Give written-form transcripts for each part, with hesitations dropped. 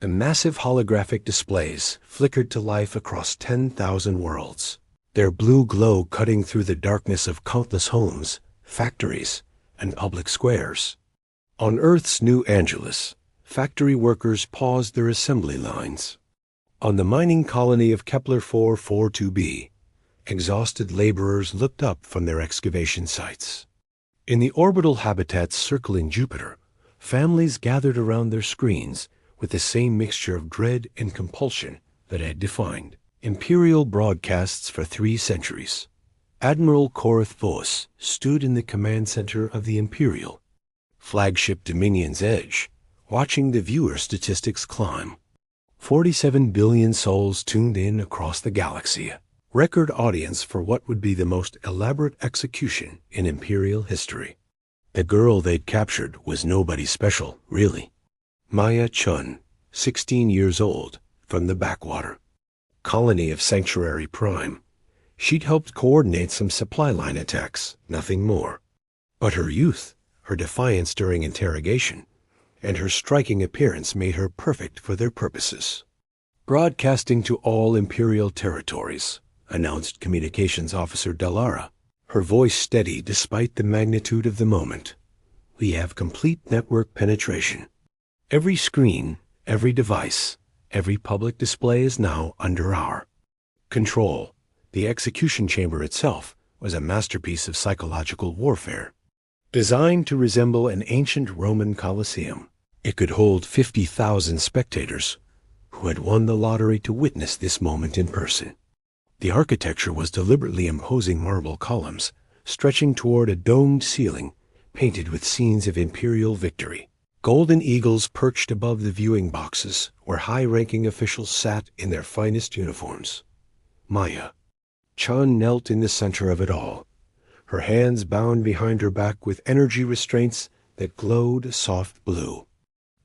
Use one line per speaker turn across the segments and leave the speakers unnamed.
The massive holographic displays flickered to life across 10,000 worlds, their blue glow cutting through the darkness of countless homes, factories, and public squares. On Earth's New Angeles, factory workers paused their assembly lines. On the mining colony of Kepler 442b, exhausted laborers looked up from their excavation sites. In the orbital habitats circling Jupiter, families gathered around their screens with the same mixture of dread and compulsion that had defined Imperial broadcasts for 3 centuries. Admiral Korath Vos stood in the command center of the Imperial flagship Dominion's Edge, watching the viewer statistics climb. 47 billion souls tuned in across the galaxy, record audience for what would be the most elaborate execution in Imperial history. The girl they'd captured was nobody special, really. Maya Chun, 16 years old, from the backwater colony of Sanctuary Prime. She'd helped coordinate some supply line attacks, nothing more. But her youth, her defiance during interrogation, and her striking appearance made her perfect for their purposes. Broadcasting to all Imperial territories, announced Communications Officer Dallara, her voice steady despite the magnitude of the moment. We have complete network penetration. Every screen, every device, every public display is now under our control. The execution chamber itself was a masterpiece of psychological warfare. Designed to resemble an ancient Roman Colosseum, it could hold 50,000 spectators who had won the lottery to witness this moment in person. The architecture was deliberately imposing marble columns, stretching toward a domed ceiling painted with scenes of imperial victory. Golden eagles perched above the viewing boxes where high-ranking officials sat in their finest uniforms. Maya Chun knelt in the center of it all, her hands bound behind her back with energy restraints that glowed soft blue.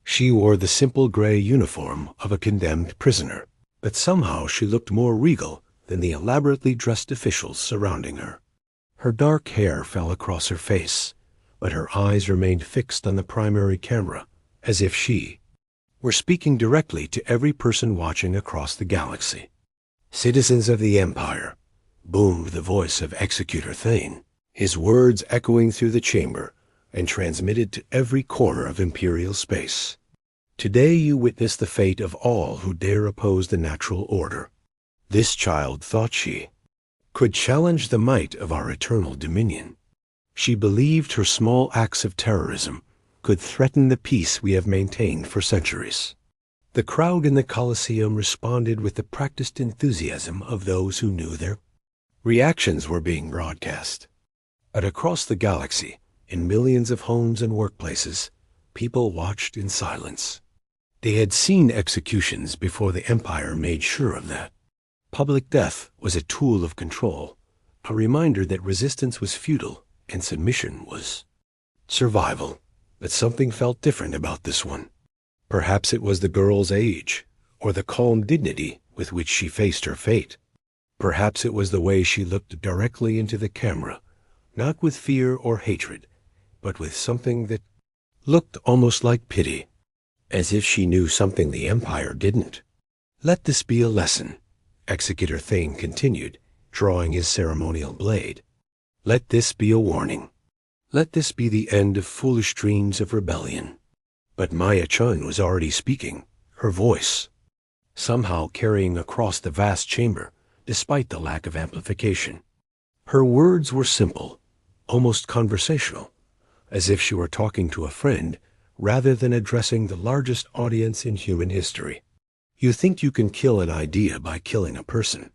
She wore the simple gray uniform of a condemned prisoner, but somehow she looked more regal than the elaborately dressed officials surrounding her. Her dark hair fell across her face, but her eyes remained fixed on the primary camera, as if she were speaking directly to every person watching across the galaxy. Citizens of the Empire, boomed the voice of Executor Thane, his words echoing through the chamber and transmitted to every corner of Imperial space. Today you witness the fate of all who dare oppose the natural order. This child thought she could challenge the might of our eternal dominion. She believed her small acts of terrorism could threaten the peace we have maintained for centuries. The crowd in the Colosseum responded with the practiced enthusiasm of those who knew their reactions were being broadcast. And across the galaxy, in millions of homes and workplaces, people watched in silence. They had seen executions before the Empire made sure of that. Public death was a tool of control, a reminder that resistance was futile and submission was survival. But something felt different about this one. Perhaps it was the girl's age, or the calm dignity with which she faced her fate. Perhaps it was the way she looked directly into the camera, not with fear or hatred, but with something that looked almost like pity, as if she knew something the Empire didn't. Let this be a lesson, Executor Thane continued, drawing his ceremonial blade. Let this be a warning. Let this be the end of foolish dreams of rebellion. But Maya Chun was already speaking, her voice somehow carrying across the vast chamber, despite the lack of amplification. Her words were simple, almost conversational, as if she were talking to a friend rather than addressing the largest audience in human history. You think you can kill an idea by killing a person,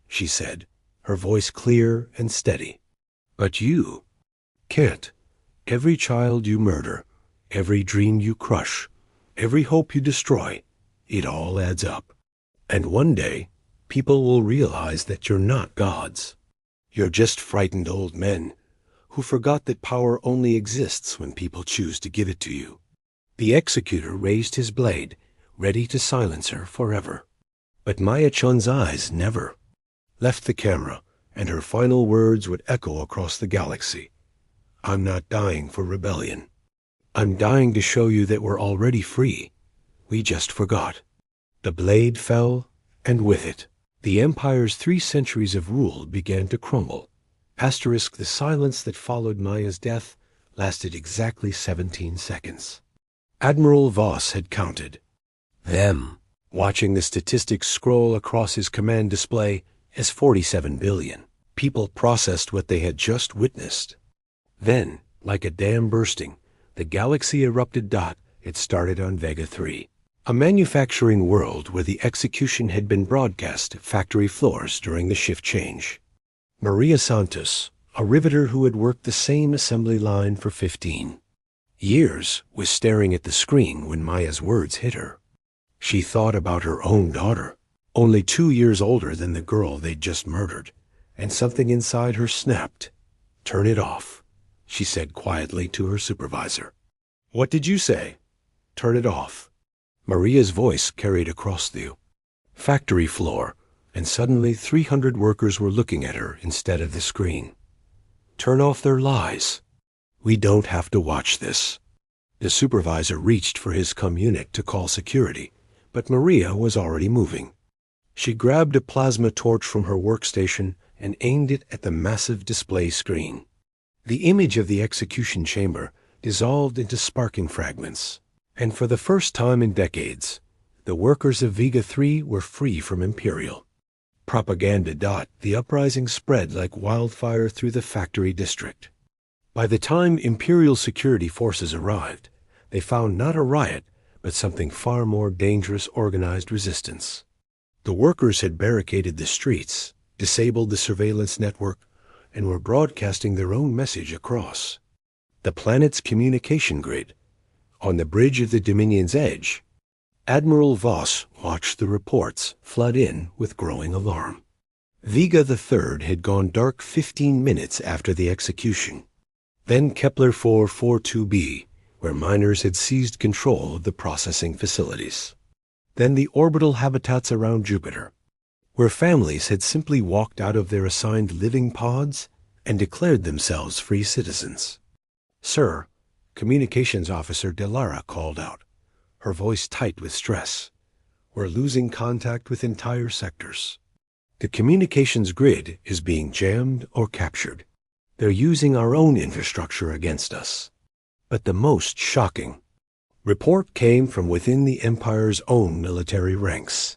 she said, her voice clear and steady. But you can't. Every child you murder, every dream you crush, every hope you destroy, it all adds up. And one day, people will realize that you're not gods. You're just frightened old men who forgot that power only exists when people choose to give it to you. The executor raised his blade, ready to silence her forever. But Maya Chun's eyes never left the camera, and her final words would echo across the galaxy. I'm not dying for rebellion. I'm dying to show you that we're already free. We just forgot. The blade fell, and with it, the Empire's 3 centuries of rule began to crumble. The silence that followed Maya's death lasted exactly 17 seconds. Admiral Voss had counted them, watching the statistics scroll across his command display as 47 billion. People processed what they had just witnessed. Then, like a dam bursting, the galaxy erupted. It started on Vega 3, a manufacturing world where the execution had been broadcast to factory floors during the shift change. Maria Santos, a riveter who had worked the same assembly line for 15 years, was staring at the screen when Maya's words hit her. She thought about her own daughter, only 2 years older than the girl they'd just murdered, and something inside her snapped. "Turn it off," she said quietly to her supervisor. "What did you say?" "Turn it off." Maria's voice carried across the factory floor, and suddenly 300 workers were looking at her instead of the screen. "Turn off their lies. We don't have to watch this." The supervisor reached for his communic to call security, but Maria was already moving. She grabbed a plasma torch from her workstation and aimed it at the massive display screen. The image of the execution chamber dissolved into sparking fragments, and for the first time in decades, the workers of Vega 3 were free from Imperial propaganda. The uprising spread like wildfire through the factory district. By the time Imperial security forces arrived, they found not a riot, but something far more dangerous: organized resistance. The workers had barricaded the streets, disabled the surveillance network, and were broadcasting their own message across the planet's communication grid. On the bridge of the Dominion's edge, Admiral Voss watched the reports flood in with growing alarm. Vega the Third had gone dark 15 minutes after the execution. Then Kepler 442b, where miners had seized control of the processing facilities. Then the orbital habitats around Jupiter, where families had simply walked out of their assigned living pods and declared themselves free citizens. "Sir," Communications Officer Delara called out, her voice tight with stress, "we're losing contact with entire sectors. The communications grid is being jammed or captured. They're using our own infrastructure against us." But the most shocking report came from within the Empire's own military ranks.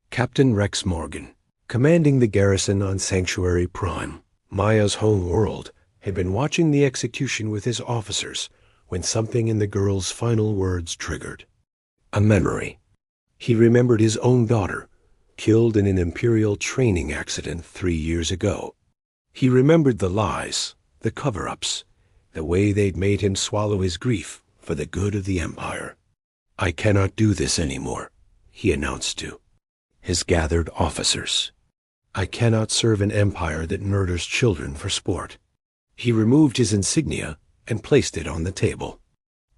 Captain Rex Morgan, commanding the garrison on Sanctuary Prime, Maya's home world, had been watching the execution with his officers when something in the girl's final words triggered a memory. He remembered his own daughter, killed in an Imperial training accident 3 years ago. He remembered the lies, the cover-ups, the way they'd made him swallow his grief for the good of the Empire. "I cannot do this anymore," he announced to his gathered officers. "I cannot serve an empire that murders children for sport." He removed his insignia and placed it on the table.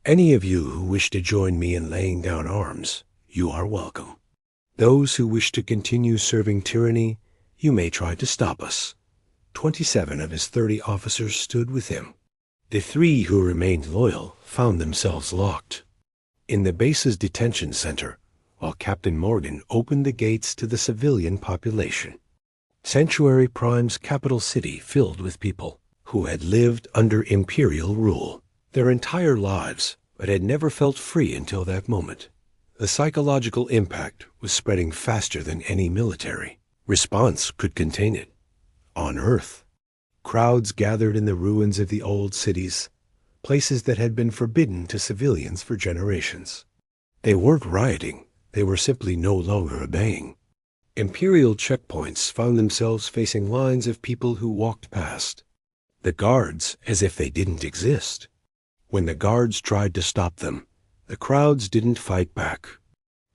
"Any of you who wish to join me in laying down arms, you are welcome. Those who wish to continue serving tyranny, you may try to stop us." 27 of his 30 officers stood with him. The 3 who remained loyal found themselves locked in the base's detention center, while Captain Morgan opened the gates to the civilian population. Sanctuary Prime's capital city filled with people who had lived under Imperial rule their entire lives, but had never felt free until that moment. The psychological impact was spreading faster than any military response could contain it. On Earth, crowds gathered in the ruins of the old cities, places that had been forbidden to civilians for generations. They weren't rioting, they were simply no longer obeying. Imperial checkpoints found themselves facing lines of people who walked past the guards as if they didn't exist. When the guards tried to stop them, the crowds didn't fight back.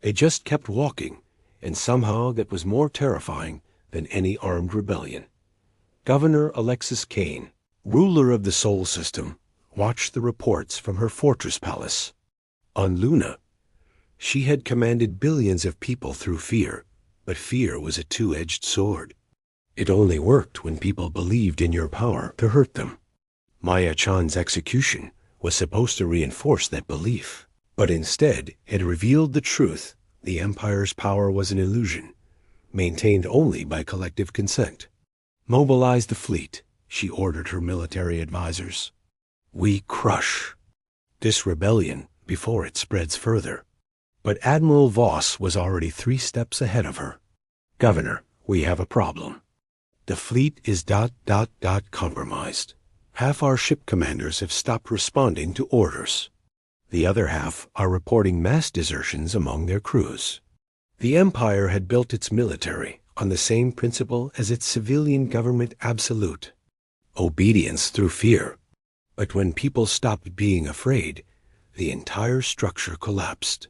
They just kept walking, and somehow that was more terrifying than any armed rebellion. Governor Alexis Kane, ruler of the Sol system, watched the reports from her fortress palace. On Luna, she had commanded billions of people through fear, but fear was a two-edged sword. It only worked when people believed in your power to hurt them. Maya Chan's execution was supposed to reinforce that belief, but instead it revealed the truth The Empire's power was an illusion, maintained only by collective consent. "Mobilize the fleet," she ordered her military advisors. "We crush this rebellion before it spreads further." But Admiral Voss was already 3 steps ahead of her. "Governor, we have a problem. The fleet is compromised. Half our ship commanders have stopped responding to orders. The other half are reporting mass desertions among their crews." The Empire had built its military on the same principle as its civilian government: absolute obedience through fear. But when people stopped being afraid, the entire structure collapsed.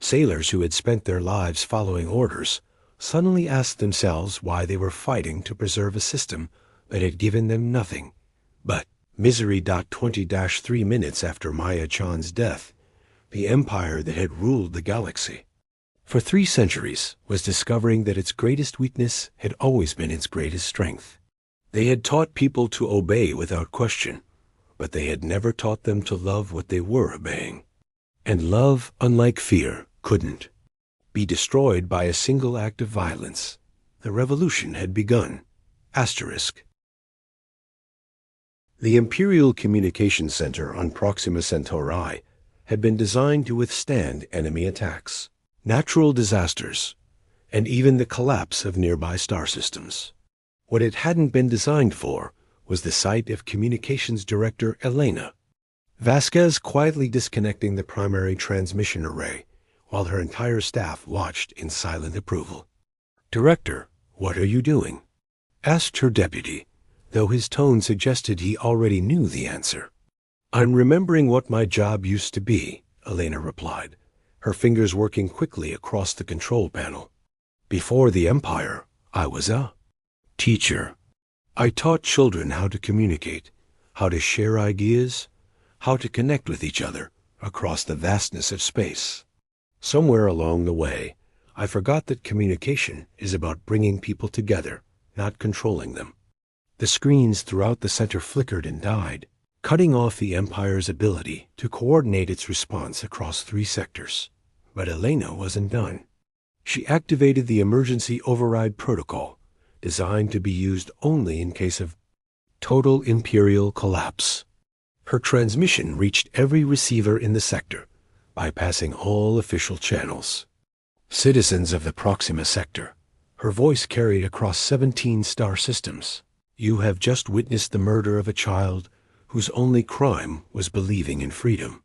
Sailors who had spent their lives following orders suddenly asked themselves why they were fighting to preserve a system that had given them nothing but misery. 20-3 minutes after Maya Chan's death, the empire that had ruled the galaxy for 3 centuries was discovering that its greatest weakness had always been its greatest strength. They had taught people to obey without question, but they had never taught them to love what they were obeying. And love, unlike fear, couldn't be destroyed by a single act of violence. The revolution had begun. Asterisk. The Imperial Communications Center on Proxima Centauri had been designed to withstand enemy attacks, natural disasters, and even the collapse of nearby star systems. What it hadn't been designed for was the sight of Communications Director Elena Vasquez quietly disconnecting the primary transmission array while her entire staff watched in silent approval. "Director, what are you doing?" asked her deputy, though his tone suggested he already knew the answer. "I'm remembering what my job used to be," Elena replied, her fingers working quickly across the control panel. "Before the Empire, I was a teacher. I taught children how to communicate, how to share ideas, how to connect with each other across the vastness of space. Somewhere along the way, I forgot that communication is about bringing people together, not controlling them." The screens throughout the center flickered and died, cutting off the Empire's ability to coordinate its response across 3 sectors. But Elena wasn't done. She activated the emergency override protocol, designed to be used only in case of total Imperial collapse. Her transmission reached every receiver in the sector, bypassing all official channels. "Citizens of the Proxima sector," her voice carried across 17 star systems, "you have just witnessed the murder of a child whose only crime was believing in freedom.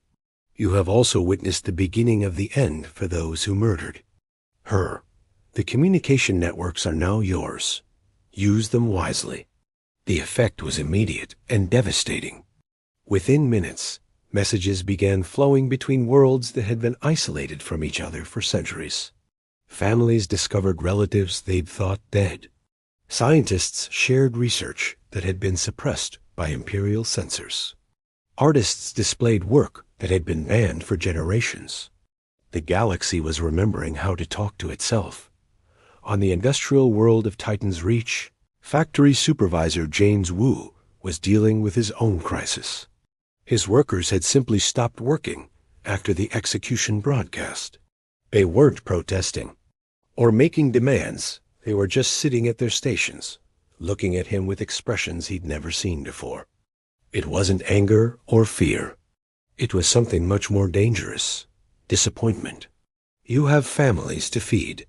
You have also witnessed the beginning of the end for those who murdered her. The communication networks are now yours. Use them wisely." The effect was immediate and devastating. Within minutes, messages began flowing between worlds that had been isolated from each other for centuries. Families discovered relatives they'd thought dead. Scientists shared research that had been suppressed by Imperial censors. Artists displayed work that had been banned for generations. The galaxy was remembering how to talk to itself. On the industrial world of Titan's Reach, factory supervisor James Wu was dealing with his own crisis. His workers had simply stopped working after the execution broadcast. They weren't protesting or making demands. They were just sitting at their stations, looking at him with expressions he'd never seen before. It wasn't anger or fear. It was something much more dangerous: disappointment. "You have families to feed,"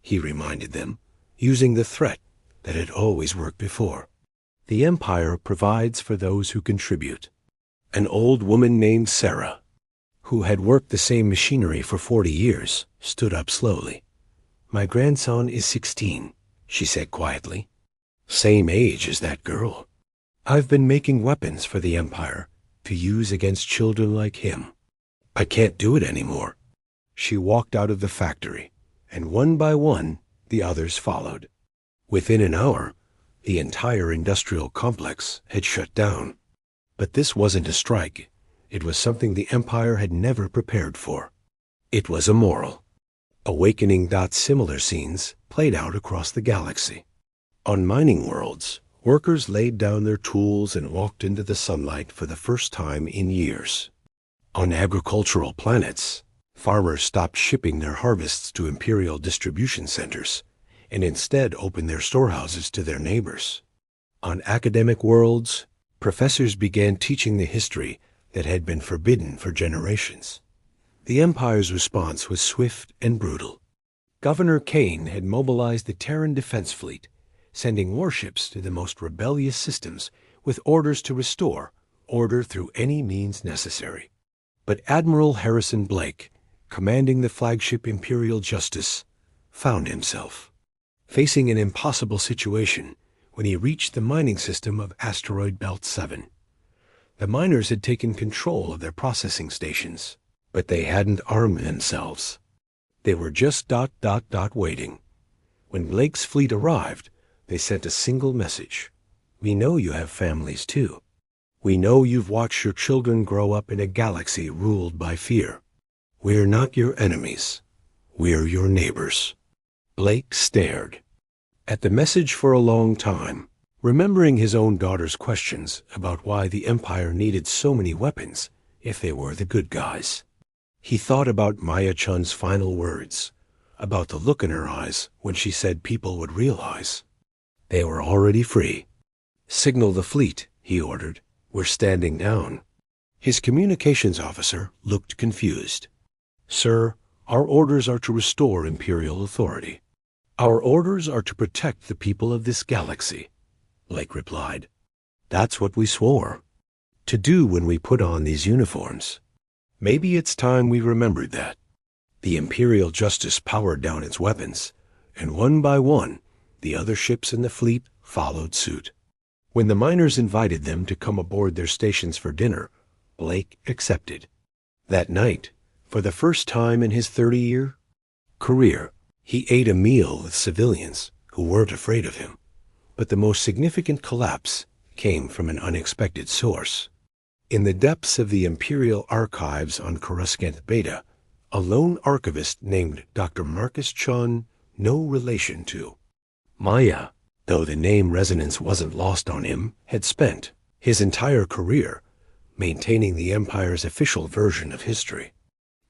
he reminded them, using the threat that had always worked before. "The Empire provides for those who contribute." An old woman named Sarah, who had worked the same machinery for 40 years, stood up slowly. "My grandson is 16, she said quietly. "Same age as that girl. I've been making weapons for the Empire to use against children like him. I can't do it anymore." She walked out of the factory, and one by one, the others followed. Within an hour, the entire industrial complex had shut down. But this wasn't a strike. It was something the Empire had never prepared for. It was immoral. Awakening. Similar scenes played out across the galaxy. On mining worlds, workers laid down their tools and walked into the sunlight for the first time in years. On agricultural planets, Farmers stopped shipping their harvests to imperial distribution centers and instead opened their storehouses to their neighbors. On academic worlds, professors began teaching the history that had been forbidden for generations. The Empire's response was swift and brutal. Governor Kane had mobilized the Terran Defense Fleet, sending warships to the most rebellious systems with orders to restore order through any means necessary. But Admiral Harrison Blake, commanding the flagship Imperial Justice, found himself facing an impossible situation when he reached the mining system of Asteroid Belt 7. The miners had taken control of their processing stations, but they hadn't armed themselves. They were just waiting. When Blake's fleet arrived, they sent a single message. We know you have families too. We know you've watched your children grow up in a galaxy ruled by fear. We're not your enemies. We're your neighbors. Blake stared at the message for a long time, remembering his own daughter's questions about why the Empire needed so many weapons if they were the good guys. He thought about Maya Chun's final words, about the look in her eyes when she said people would realize they were already free. Signal the fleet, he ordered. We're standing down. His communications officer looked confused. Sir, our orders are to restore Imperial authority. Our orders are to protect the people of this galaxy, Blake replied. That's what we swore to do when we put on these uniforms. Maybe it's time we remembered that. The Imperial Justice powered down its weapons, and one by one, the other ships in the fleet followed suit. When the miners invited them to come aboard their stations for dinner, Blake accepted. That night, for the first time in his 30-year career, he ate a meal with civilians who weren't afraid of him. But the most significant collapse came from an unexpected source. In the depths of the Imperial archives on Coruscant Beta, a lone archivist named Dr. Marcus Chun, no relation to Maya, though the name resonance wasn't lost on him, had spent his entire career maintaining the Empire's official version of history.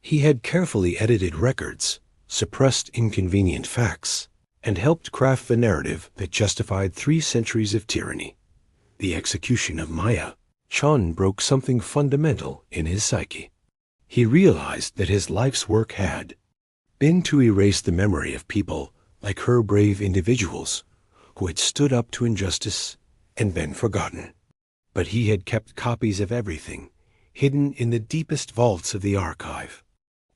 He had carefully edited records, suppressed inconvenient facts, and helped craft the narrative that justified 3 centuries of tyranny. The execution of Maya Chun broke something fundamental in his psyche. He realized that his life's work had been to erase the memory of people like her, brave individuals who had stood up to injustice and been forgotten. But he had kept copies of everything, hidden in the deepest vaults of the archive.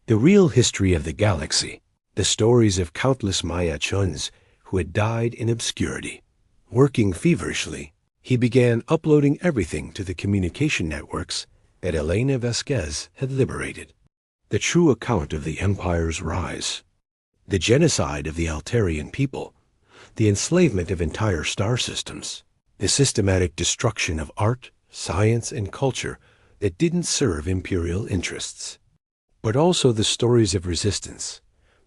The real history of the galaxy, the stories of countless Maya Chuns who had died in obscurity. Working feverishly, he began uploading everything to the communication networks that Elena Vasquez had liberated. The true account of the Empire's rise, the genocide of the Altarian people, the enslavement of entire star systems, the systematic destruction of art, science, and culture that didn't serve Imperial interests. But also the stories of resistance,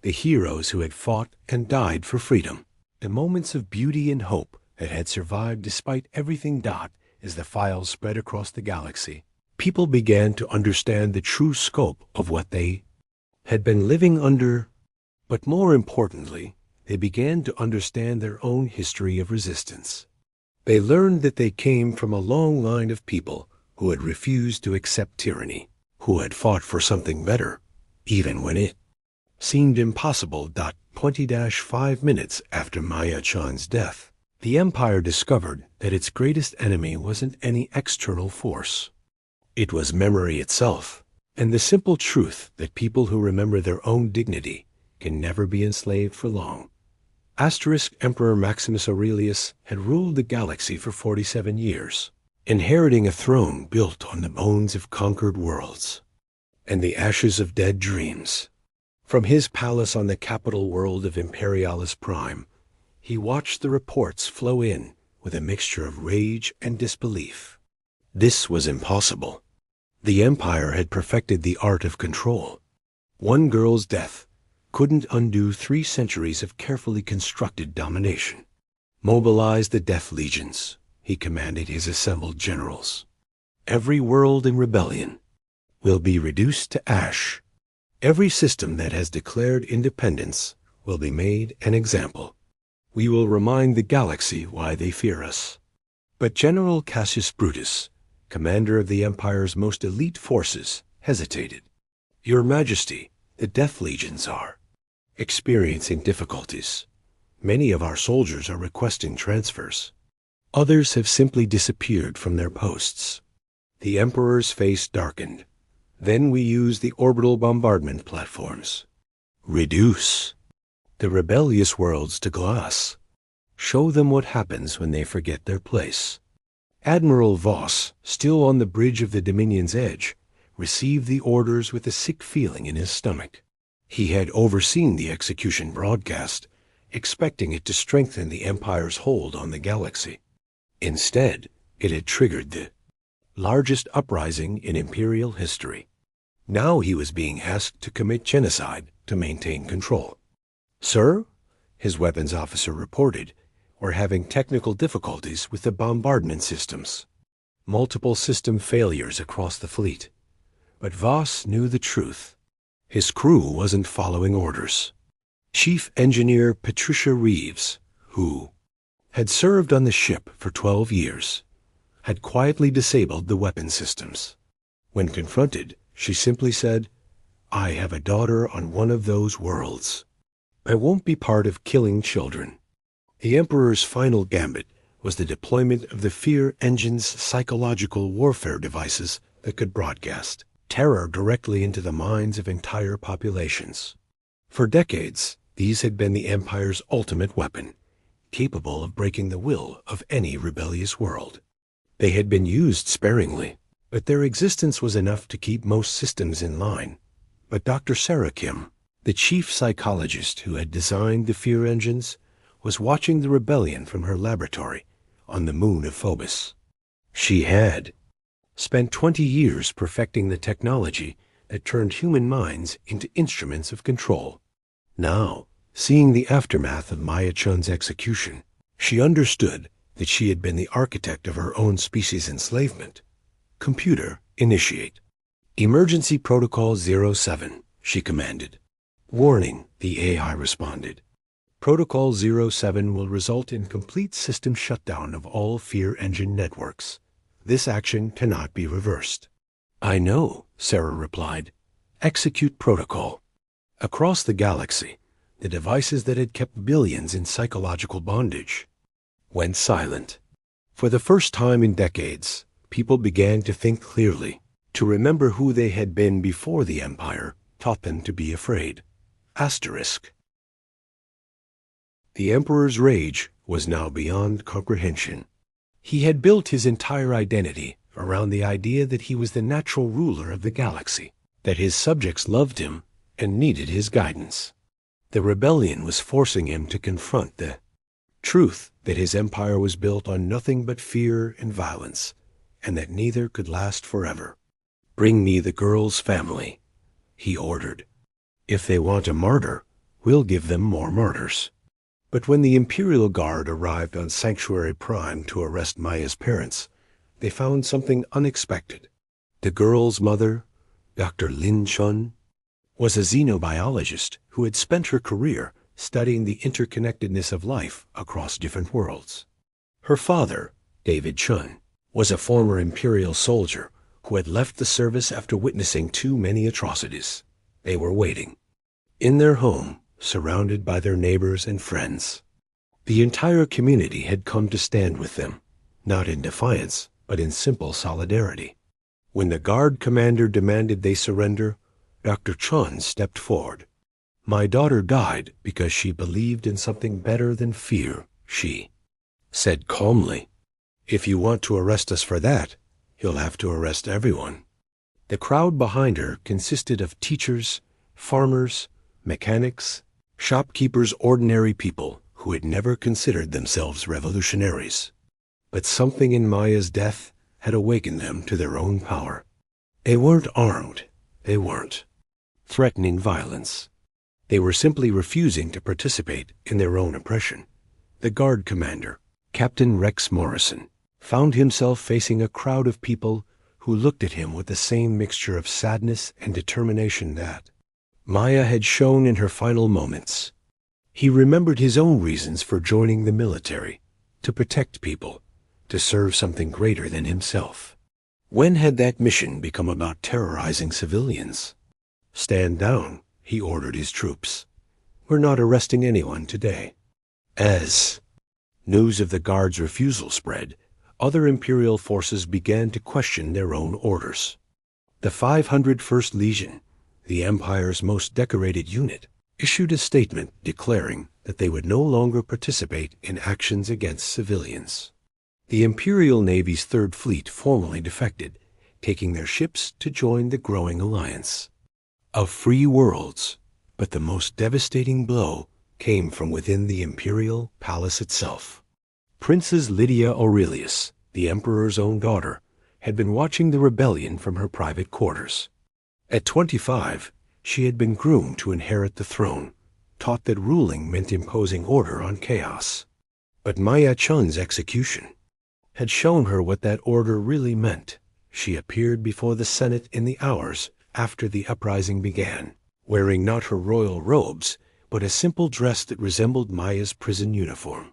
the heroes who had fought and died for freedom, the moments of beauty and hope that had survived despite everything. As the files spread across the galaxy, people began to understand the true scope of what they had been living under, but more importantly, they began to understand their own history of resistance. They learned that they came from a long line of people who had refused to accept tyranny, who had fought for something better, even when it seemed impossible. 20-5 minutes after Maya Chan's death, the Empire discovered that its greatest enemy wasn't any external force. It was memory itself, and the simple truth that people who remember their own dignity can never be enslaved for long. Emperor Maximus Aurelius had ruled the galaxy for 47 years, inheriting a throne built on the bones of conquered worlds and the ashes of dead dreams. From his palace on the capital world of Imperialis Prime, he watched the reports flow in with a mixture of rage and disbelief. This was impossible. The Empire had perfected the art of control. One girl's death couldn't undo 3 centuries of carefully constructed domination. Mobilize the Death Legions, he commanded his assembled generals. Every world in rebellion will be reduced to ash. Every system that has declared independence will be made an example. We will remind the galaxy why they fear us. But General Cassius Brutus, commander of the Empire's most elite forces, hesitated. Your Majesty, the Death Legions are experiencing difficulties. Many of our soldiers are requesting transfers. Others have simply disappeared from their posts. The Emperor's face darkened. Then we use the orbital bombardment platforms. Reduce the rebellious worlds to glass. Show them what happens when they forget their place. Admiral Voss, still on the bridge of the Dominion's edge, received the orders with a sick feeling in his stomach. He had overseen the execution broadcast, expecting it to strengthen the Empire's hold on the galaxy. Instead, it had triggered the largest uprising in Imperial history. Now he was being asked to commit genocide to maintain control. Sir, his weapons officer reported, we're having technical difficulties with the bombardment systems. Multiple system failures across the fleet. But Voss knew the truth. His crew wasn't following orders. Chief Engineer Patricia Reeves, who had served on the ship for 12 years, had quietly disabled the weapon systems. When confronted, she simply said, I have a daughter on one of those worlds. I won't be part of killing children. The Emperor's final gambit was the deployment of the Fear Engine's psychological warfare devices that could broadcast terror directly into the minds of entire populations. For decades, these had been the Empire's ultimate weapon, capable of breaking the will of any rebellious world. They had been used sparingly, but their existence was enough to keep most systems in line. But Dr. Sarah Kim, the chief psychologist who had designed the Fear Engines, was watching the rebellion from her laboratory on the moon of Phobos. She had spent 20 years perfecting the technology that turned human minds into instruments of control. Now, seeing the aftermath of Maya Chun's execution, she understood that she had been the architect of her own species' enslavement. Computer, initiate. Emergency Protocol 07, she commanded. Warning, the AI responded. Protocol 07 will result in complete system shutdown of all Fear Engine networks. This action cannot be reversed. I know, Sarah replied. Execute protocol. Across the galaxy, the devices that had kept billions in psychological bondage went silent. For the first time in decades, people began to think clearly, to remember who they had been before the Empire taught them to be afraid. Asterisk. The Emperor's rage was now beyond comprehension. He had built his entire identity around the idea that he was the natural ruler of the galaxy, that his subjects loved him and needed his guidance. The rebellion was forcing him to confront the truth that his empire was built on nothing but fear and violence, and that neither could last forever. Bring me the girl's family, he ordered. If they want a martyr, we'll give them more martyrs. But when the Imperial Guard arrived on Sanctuary Prime to arrest Maya's parents, they found something unexpected. The girl's mother, Dr. Lin Chun, was a xenobiologist who had spent her career studying the interconnectedness of life across different worlds. Her father, David Chun, was a former Imperial soldier who had left the service after witnessing too many atrocities. They were waiting in their home, surrounded by their neighbors and friends. The entire community had come to stand with them, not in defiance, but in simple solidarity. When the guard commander demanded they surrender, Dr. Chun stepped forward. My daughter died because she believed in something better than fear, she said calmly. If you want to arrest us for that, you'll have to arrest everyone. The crowd behind her consisted of teachers, farmers, mechanics, shopkeepers, ordinary people who had never considered themselves revolutionaries. But something in Maya's death had awakened them to their own power. They weren't armed. They weren't threatening violence. They were simply refusing to participate in their own oppression. The guard commander, Captain Rex Morrison, found himself facing a crowd of people who looked at him with the same mixture of sadness and determination that Maya had shown in her final moments. He remembered his own reasons for joining the military, to protect people, to serve something greater than himself. When had that mission become about terrorizing civilians? "Stand down," he ordered his troops. "We're not arresting anyone today." As news of the guards' refusal spread, other Imperial forces began to question their own orders. The 501st Legion, the Empire's most decorated unit, issued a statement declaring that they would no longer participate in actions against civilians. The Imperial Navy's Third Fleet formally defected, taking their ships to join the growing alliance. Of free worlds, but the most devastating blow came from within the Imperial Palace itself. Princess Lydia Aurelius, the Emperor's own daughter, had been watching the rebellion from her private quarters. At 25, she had been groomed to inherit the throne, taught that ruling meant imposing order on chaos. But Maya Chun's execution had shown her what that order really meant. She appeared before the Senate in the hours after the uprising began, wearing not her royal robes, but a simple dress that resembled Maya's prison uniform.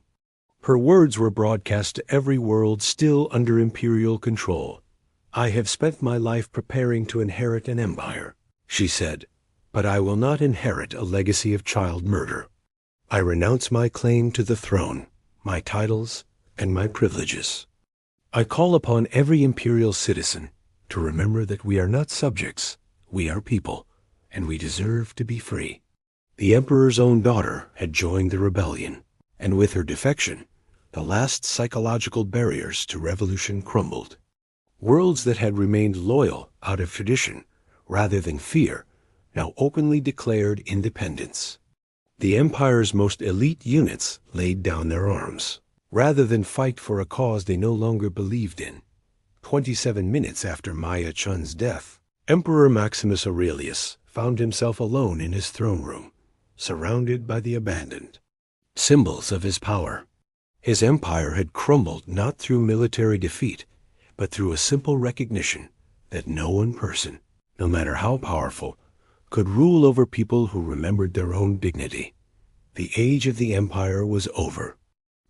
Her words were broadcast to every world still under Imperial control. "I have spent my life preparing to inherit an empire," she said, "but I will not inherit a legacy of child murder. I renounce my claim to the throne, my titles, and my privileges. I call upon every Imperial citizen to remember that we are not subjects, we are people, and we deserve to be free." The Emperor's own daughter had joined the rebellion, and with her defection, the last psychological barriers to revolution crumbled. Worlds that had remained loyal out of tradition, rather than fear, now openly declared independence. The Empire's most elite units laid down their arms, rather than fight for a cause they no longer believed in. 27 minutes after Maya Chun's death, Emperor Maximus Aurelius found himself alone in his throne room, surrounded by the abandoned. Symbols of his power. His empire had crumbled not through military defeat, but through a simple recognition that no one person, no matter how powerful, could rule over people who remembered their own dignity. The age of the empire was over.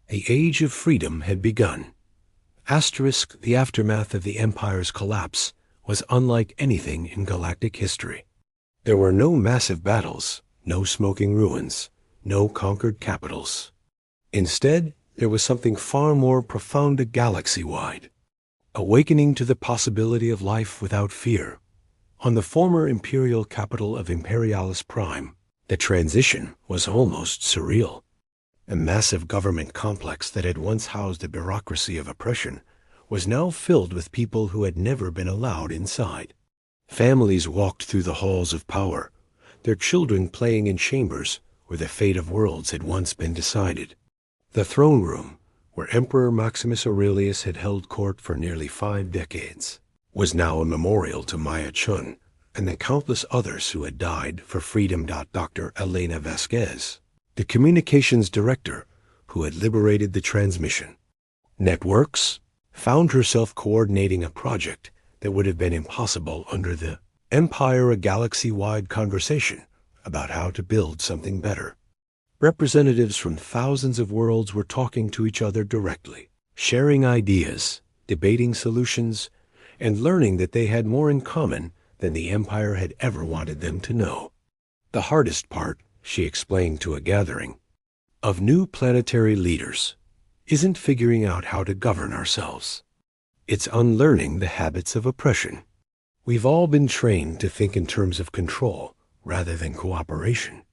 The age of freedom had begun. The aftermath of the empire's collapse was unlike anything in galactic history. There were no massive battles, no smoking ruins, no conquered capitals. Instead, there was something far more profound, galaxy-wide. Awakening to the possibility of life without fear. On the former imperial capital of Imperialis Prime, the transition was almost surreal. A massive government complex that had once housed a bureaucracy of oppression was now filled with people who had never been allowed inside. Families walked through the halls of power, their children playing in chambers where the fate of worlds had once been decided. The throne room, where Emperor Maximus Aurelius had held court for nearly 5 decades, was now a memorial to Maya Chun and the countless others who had died for freedom. Dr. Elena Vasquez, the communications director who had liberated the transmission networks, found herself coordinating a project that would have been impossible under the Empire, a galaxy-wide conversation about how to build something better. Representatives from thousands of worlds were talking to each other directly, sharing ideas, debating solutions, and learning that they had more in common than the Empire had ever wanted them to know. The hardest part, she explained to a gathering, of new planetary leaders isn't figuring out how to govern ourselves. It's unlearning the habits of oppression. We've all been trained to think in terms of control rather than cooperation.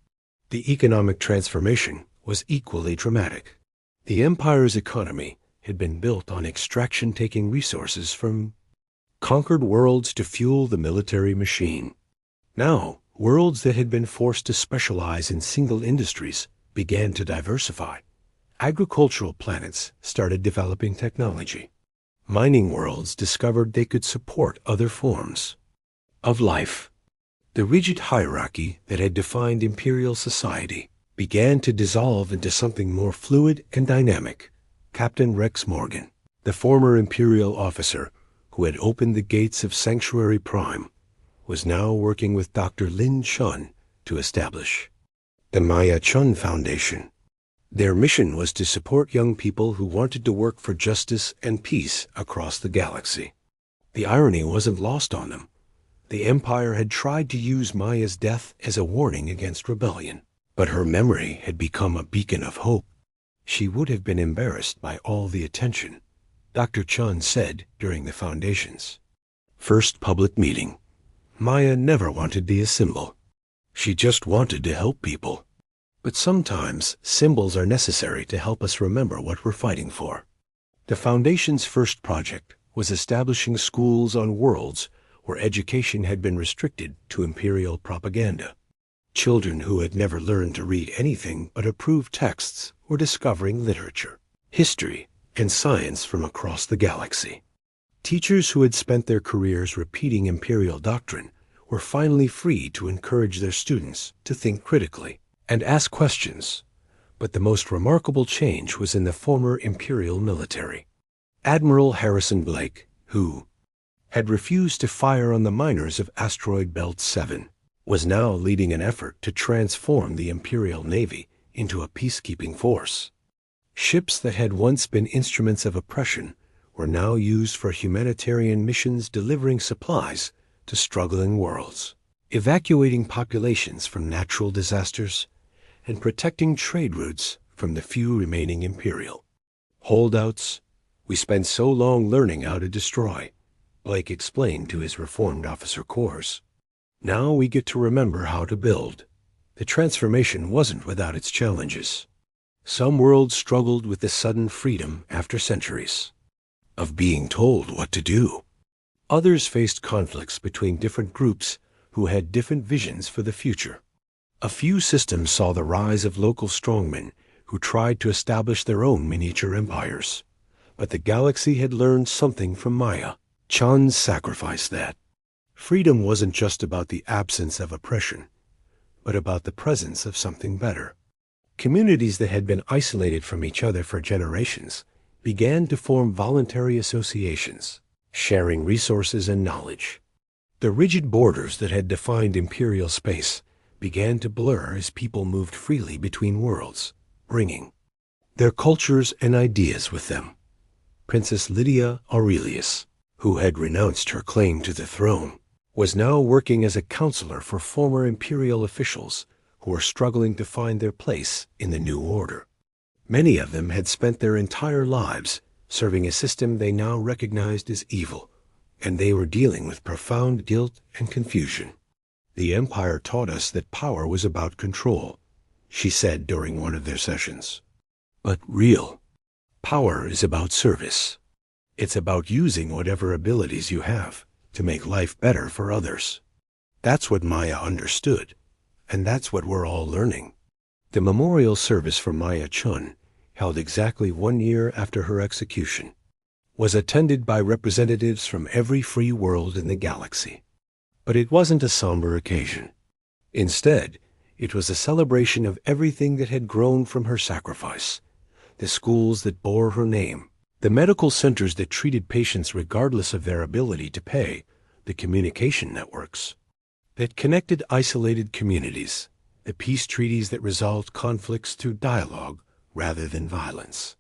The economic transformation was equally dramatic. The Empire's economy had been built on extraction, taking resources from conquered worlds to fuel the military machine. Now, worlds that had been forced to specialize in single industries began to diversify. Agricultural planets started developing technology. Mining worlds discovered they could support other forms of life. The rigid hierarchy that had defined imperial society began to dissolve into something more fluid and dynamic. Captain Rex Morgan, the former imperial officer who had opened the gates of Sanctuary Prime, was now working with Dr. Lin Chun to establish the Maya Chun Foundation. Their mission was to support young people who wanted to work for justice and peace across the galaxy. The irony wasn't lost on them. The Empire had tried to use Maya's death as a warning against rebellion, but her memory had become a beacon of hope. She would have been embarrassed by all the attention, Dr. Chun said during the Foundation's first public meeting. Maya never wanted to be a symbol. She just wanted to help people. But sometimes symbols are necessary to help us remember what we're fighting for. The Foundation's first project was establishing schools on worlds where education had been restricted to imperial propaganda. Children who had never learned to read anything but approved texts were discovering literature, history, and science from across the galaxy. Teachers who had spent their careers repeating imperial doctrine were finally free to encourage their students to think critically and ask questions. But the most remarkable change was in the former imperial military. Admiral Harrison Blake, who had refused to fire on the miners of Asteroid Belt 7, was now leading an effort to transform the Imperial Navy into a peacekeeping force. Ships that had once been instruments of oppression were now used for humanitarian missions delivering supplies to struggling worlds, evacuating populations from natural disasters, and protecting trade routes from the few remaining Imperial holdouts we spent so long learning how to destroy, Blake explained to his reformed officer corps. Now we get to remember how to build. The transformation wasn't without its challenges. Some worlds struggled with the sudden freedom after centuries of being told what to do. Others faced conflicts between different groups who had different visions for the future. A few systems saw the rise of local strongmen who tried to establish their own miniature empires. But the galaxy had learned something from Maya Chun's sacrifice, that freedom wasn't just about the absence of oppression, but about the presence of something better. Communities that had been isolated from each other for generations began to form voluntary associations, sharing resources and knowledge. The rigid borders that had defined imperial space began to blur as people moved freely between worlds, bringing their cultures and ideas with them. Princess Lydia Aurelius, who had renounced her claim to the throne, was now working as a counselor for former imperial officials who were struggling to find their place in the new order. Many of them had spent their entire lives serving a system they now recognized as evil, and they were dealing with profound guilt and confusion. The Empire taught us that power was about control, she said during one of their sessions. But real power is about service. It's about using whatever abilities you have to make life better for others. That's what Maya understood, and that's what we're all learning. The memorial service for Maya Chun, held exactly 1 year after her execution, was attended by representatives from every free world in the galaxy. But it wasn't a somber occasion. Instead, it was a celebration of everything that had grown from her sacrifice: the schools that bore her name, the medical centers that treated patients regardless of their ability to pay, the communication networks that connected isolated communities, the peace treaties that resolved conflicts through dialogue rather than violence.